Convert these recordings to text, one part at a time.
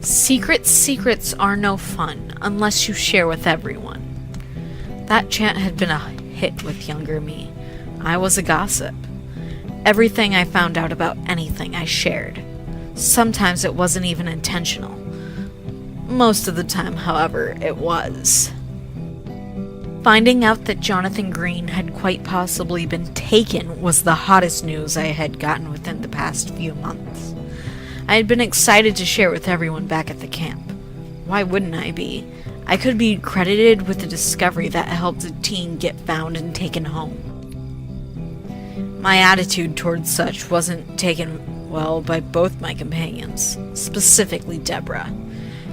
Secrets are no fun unless you share with everyone. That chant had been a hit with younger me. I was a gossip. Everything I found out about anything I shared. Sometimes it wasn't even intentional. Most of the time, however, it was. Finding out that Jonathan Green had quite possibly been taken was the hottest news I had gotten within the past few months. I had been excited to share with everyone back at the camp. Why wouldn't I be? I could be credited with the discovery that helped a teen get found and taken home. My attitude towards such wasn't taken well by both my companions, specifically Deborah.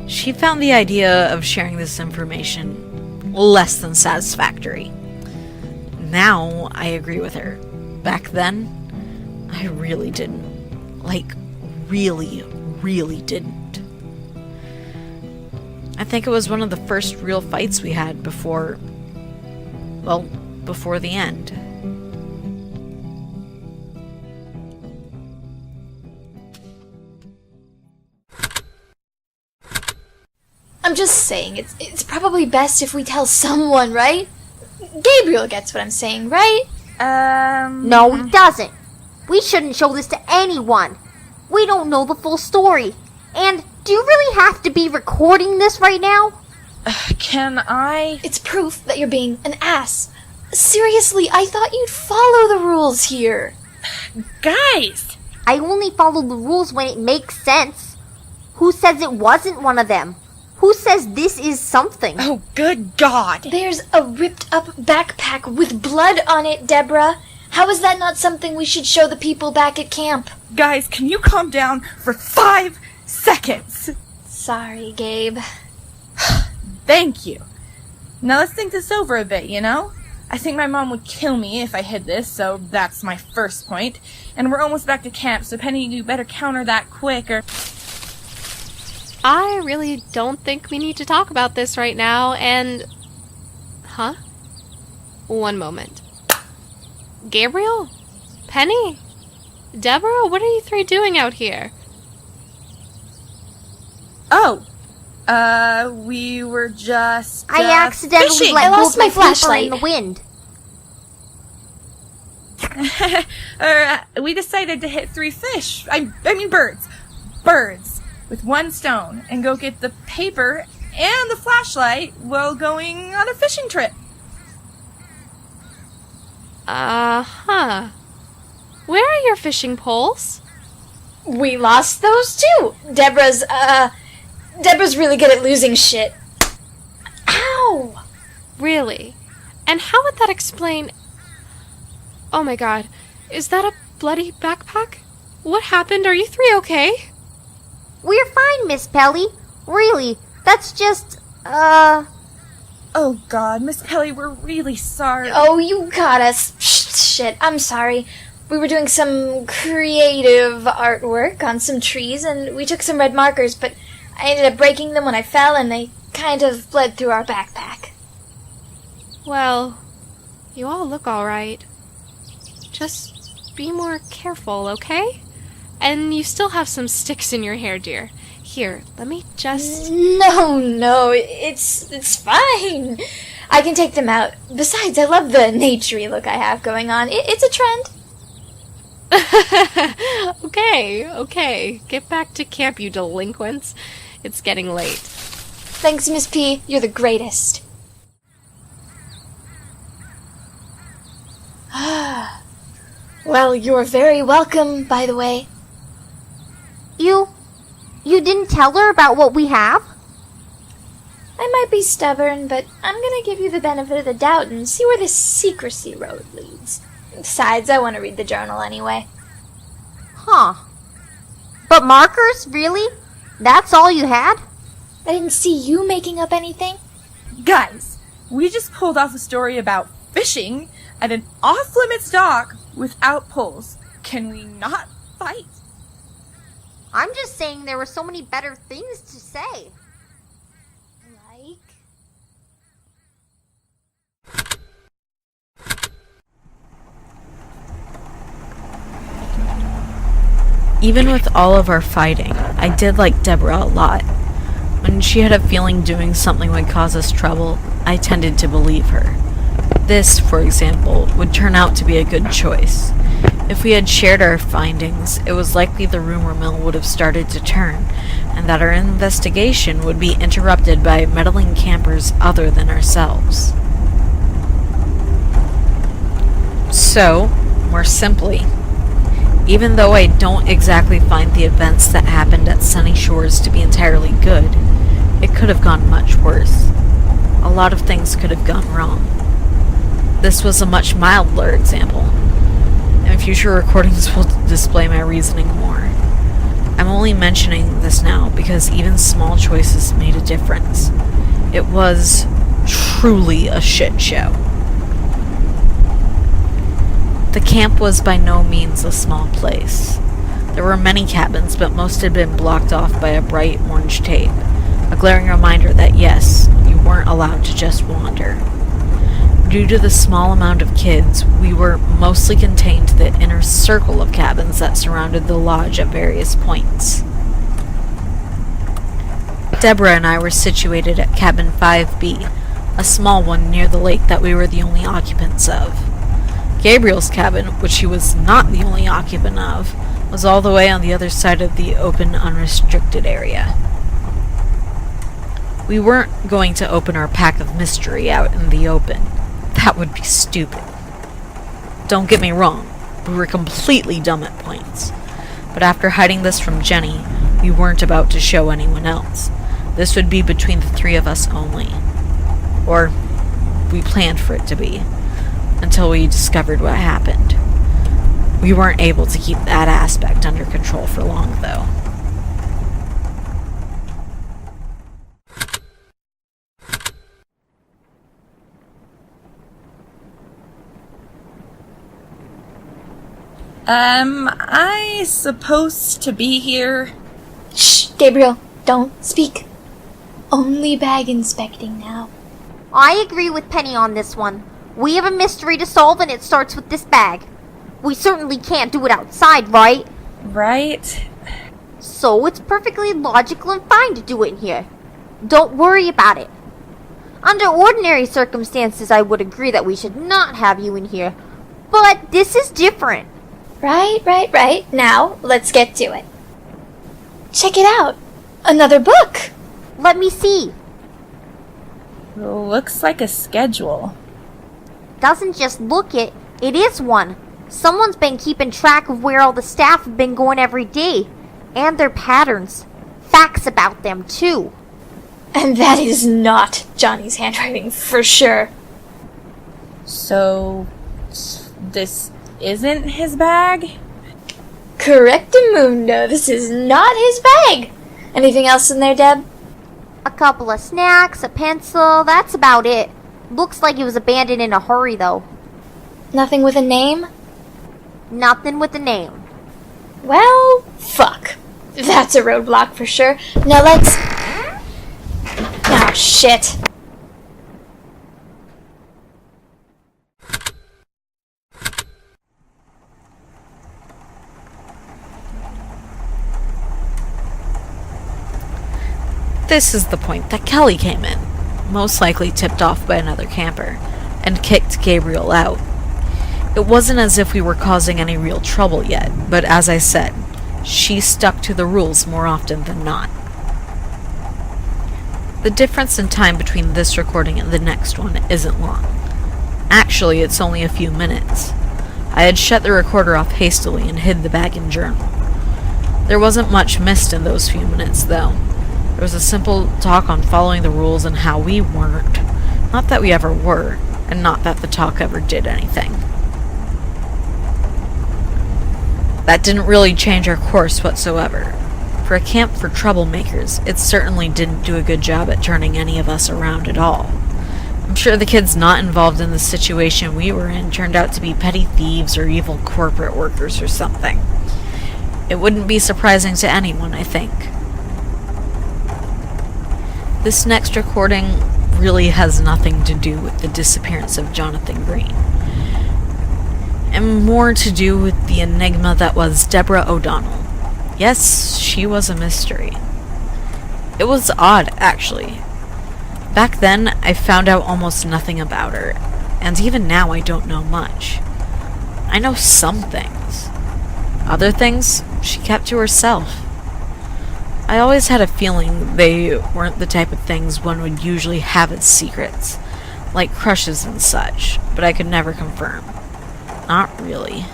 She found the idea of sharing this information less than satisfactory. Now I agree with her. Back then, I really didn't. Really didn't. I think it was one of the first real fights we had before the end. I'm just saying, it's probably best if we tell someone, right? Gabriel gets what I'm saying, right? No, he doesn't. We shouldn't show this to anyone. We don't know the full story. And do you really have to be recording this right now? Can I? It's proof that you're being an ass. Seriously, I thought you'd follow the rules here. Guys! I only follow the rules when it makes sense. Who says it wasn't one of them? Who says this is something? Oh, good God! There's a ripped-up backpack with blood on it, Deborah. How is that not something we should show the people back at camp? Guys, can you calm down for 5 seconds? Sorry, Gabe. Thank you. Now let's think this over a bit, you know? I think my mom would kill me if I hid this, so that's my first point. And we're almost back to camp, so Penny, you better counter that quick or... I really don't think we need to talk about this right now, and... Huh? One moment. Gabriel? Penny? Deborah, what are you three doing out here? Oh, we were just, I accidentally fishing. let I go lost of my my flashlight. in the wind. We decided to hit 3 fish. I mean birds. Birds. With 1 stone. And go get the paper and the flashlight while going on a fishing trip. Huh. Where are your fishing poles? We lost those too. Deborah's really good at losing shit. Ow! Really? And how would that explain... Oh my god. Is that a bloody backpack? What happened? Are you three okay? We're fine, Miss Pelly. Really, that's just, Oh God, Miss Pelly, we're really sorry. Oh, you got us. Shit, I'm sorry. We were doing some creative artwork on some trees, and we took some red markers, but I ended up breaking them when I fell, and they kind of bled through our backpack. Well, you all look alright. Just be more careful, okay? And you still have some sticks in your hair, dear. Here, let me just... No, it's fine. I can take them out. Besides, I love the naturey look I have going on. It's a trend. Okay. Get back to camp, you delinquents. It's getting late. Thanks, Miss P. You're the greatest. Well, you're very welcome, by the way. You didn't tell her about what we have? I might be stubborn, but I'm gonna give you the benefit of the doubt and see where this secrecy road leads. Besides, I want to read the journal anyway. Huh. But markers? Really? That's all you had? I didn't see you making up anything. Guys, we just pulled off a story about fishing at an off-limits dock without poles. Can we not fight? I'm just saying there were so many better things to say. Like? Even with all of our fighting, I did like Deborah a lot. When she had a feeling doing something would cause us trouble, I tended to believe her. This, for example, would turn out to be a good choice. If we had shared our findings, it was likely the rumor mill would have started to turn, and that our investigation would be interrupted by meddling campers other than ourselves. So, more simply, even though I don't exactly find the events that happened at Sunny Shores to be entirely good, it could have gone much worse. A lot of things could have gone wrong. This was a much milder example, and future recordings will display my reasoning more. I'm only mentioning this now because even small choices made a difference. It was truly a shit show. The camp was by no means a small place. There were many cabins, but most had been blocked off by a bright orange tape, a glaring reminder that yes, you weren't allowed to just wander. Due to the small amount of kids, we were mostly contained to the inner circle of cabins that surrounded the lodge at various points. Deborah and I were situated at cabin 5B, a small one near the lake that we were the only occupants of. Gabriel's cabin, which he was not the only occupant of, was all the way on the other side of the open, unrestricted area. We weren't going to open our pack of mystery out in the open. That would be stupid. Don't get me wrong, we were completely dumb at points. But after hiding this from Jenny, we weren't about to show anyone else. This would be between the three of us only. Or, we planned for it to be. Until we discovered what happened. We weren't able to keep that aspect under control for long, though. Am I supposed to be here? Shh, Gabriel, don't speak. Only bag inspecting now. I agree with Penny on this one. We have a mystery to solve and it starts with this bag. We certainly can't do it outside, right? Right? So it's perfectly logical and fine to do it in here. Don't worry about it. Under ordinary circumstances, I would agree that we should not have you in here. But this is different. Right. Now, let's get to it. Check it out. Another book. Let me see. Looks like a schedule. Doesn't just look it, it is one. Someone's been keeping track of where all the staff have been going every day. And their patterns. Facts about them, too. And that is not Johnny's handwriting, for sure. So, this isn't his bag? Correctamundo, this is not his bag. Anything else in there, Deb? A couple of snacks, a pencil, that's about it. Looks like it was abandoned in a hurry, though. Nothing with a name? Nothing with a name. Well, fuck. That's a roadblock for sure. Now let's... Oh, shit. This is the point that Kelly came in, most likely tipped off by another camper, and kicked Gabriel out. It wasn't as if we were causing any real trouble yet, but as I said, she stuck to the rules more often than not. The difference in time between this recording and the next one isn't long. Actually, it's only a few minutes. I had shut the recorder off hastily and hid the bag and journal. There wasn't much missed in those few minutes, though. There was a simple talk on following the rules and how we weren't. Not that we ever were, and not that the talk ever did anything. That didn't really change our course whatsoever. For a camp for troublemakers, it certainly didn't do a good job at turning any of us around at all. I'm sure the kids not involved in the situation we were in turned out to be petty thieves or evil corporate workers or something. It wouldn't be surprising to anyone, I think. This next recording really has nothing to do with the disappearance of Jonathan Green, and more to do with the enigma that was Deborah O'Donnell. Yes, she was a mystery. It was odd, actually. Back then, I found out almost nothing about her, and even now I don't know much. I know some things. Other things, she kept to herself. I always had a feeling they weren't the type of things one would usually have as secrets, like crushes and such, but I could never confirm. Not really.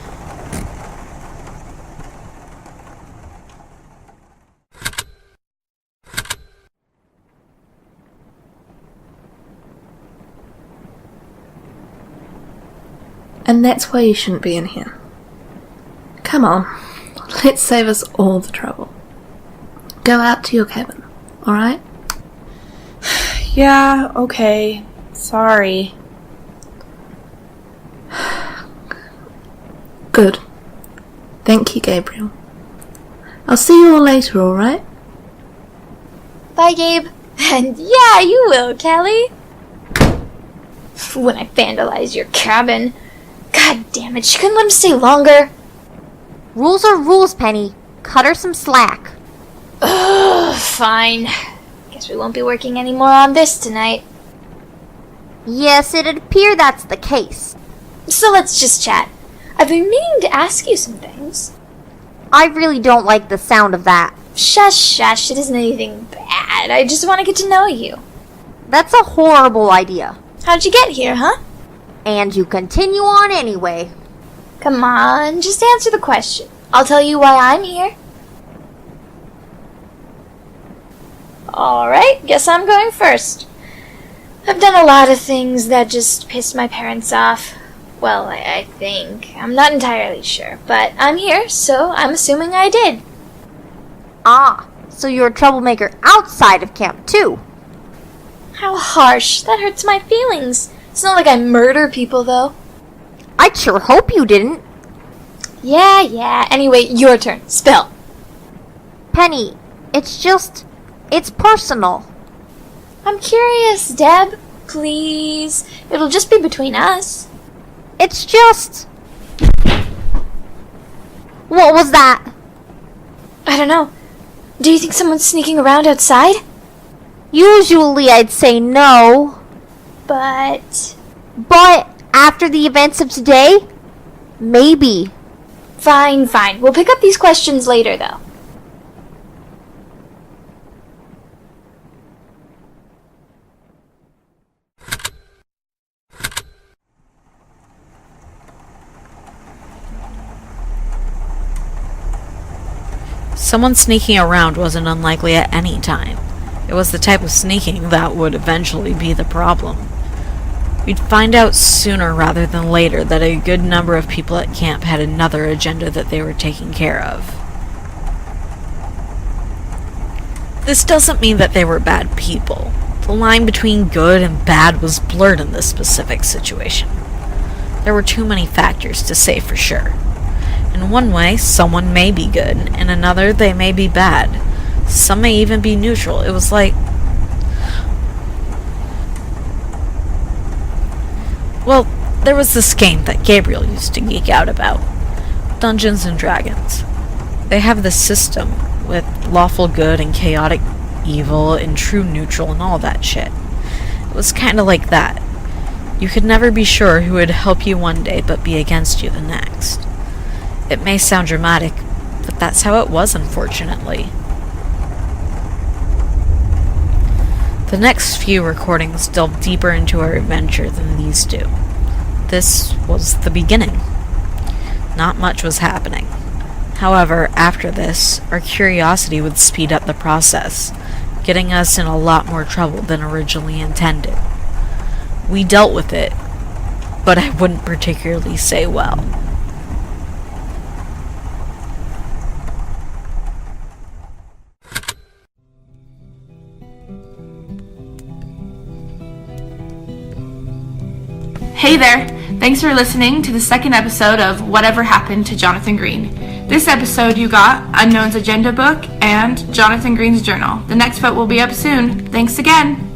And that's why you shouldn't be in here. Come on, let's save us all the trouble. Go out to your cabin, alright? Yeah, okay. Sorry. Good. Thank you, Gabriel. I'll see you all later, alright? Bye, Gabe. And yeah, you will, Kelly. When I vandalize your cabin. God damn it, she couldn't let him stay longer. Rules are rules, Penny. Cut her some slack. Ugh, fine. Guess we won't be working any more on this tonight. Yes, it'd appear that's the case. So let's just chat. I've been meaning to ask you some things. I really don't like the sound of that. Shush, shush, it isn't anything bad. I just want to get to know you. That's a horrible idea. How'd you get here, huh? And you continue on anyway. Come on, just answer the question. I'll tell you why I'm here. Alright, guess I'm going first. I've done a lot of things that just pissed my parents off. Well, I think. I'm not entirely sure, but I'm here, so I'm assuming I did. Ah, so you're a troublemaker outside of camp, too. How harsh. That hurts my feelings. It's not like I murder people, though. I'd sure hope you didn't. Yeah. Anyway, your turn. Spill. Penny, it's personal. I'm curious, Deb. Please. It'll just be between us. It's just... What was that? I don't know. Do you think someone's sneaking around outside? Usually I'd say no. But After the events of today, maybe. Fine. We'll pick up these questions later, though. Someone sneaking around wasn't unlikely at any time. It was the type of sneaking that would eventually be the problem. We'd find out sooner rather than later that a good number of people at camp had another agenda that they were taking care of. This doesn't mean that they were bad people. The line between good and bad was blurred in this specific situation. There were too many factors to say for sure. In one way, someone may be good, in another, they may be bad. Some may even be neutral. It was like... Well, there was this game that Gabriel used to geek out about. Dungeons and Dragons. They have this system with lawful good and chaotic evil and true neutral and all that shit. It was kinda like that. You could never be sure who would help you one day but be against you the next. It may sound dramatic, but that's how it was, unfortunately. The next few recordings delve deeper into our adventure than these do. This was the beginning. Not much was happening. However, after this, our curiosity would speed up the process, getting us in a lot more trouble than originally intended. We dealt with it, but I wouldn't particularly say well. Hey there! Thanks for listening to the second episode of Whatever Happened to Jonathan Green. This episode you got Unknown's Agenda Book and Jonathan Green's Journal. The next vote will be up soon. Thanks again!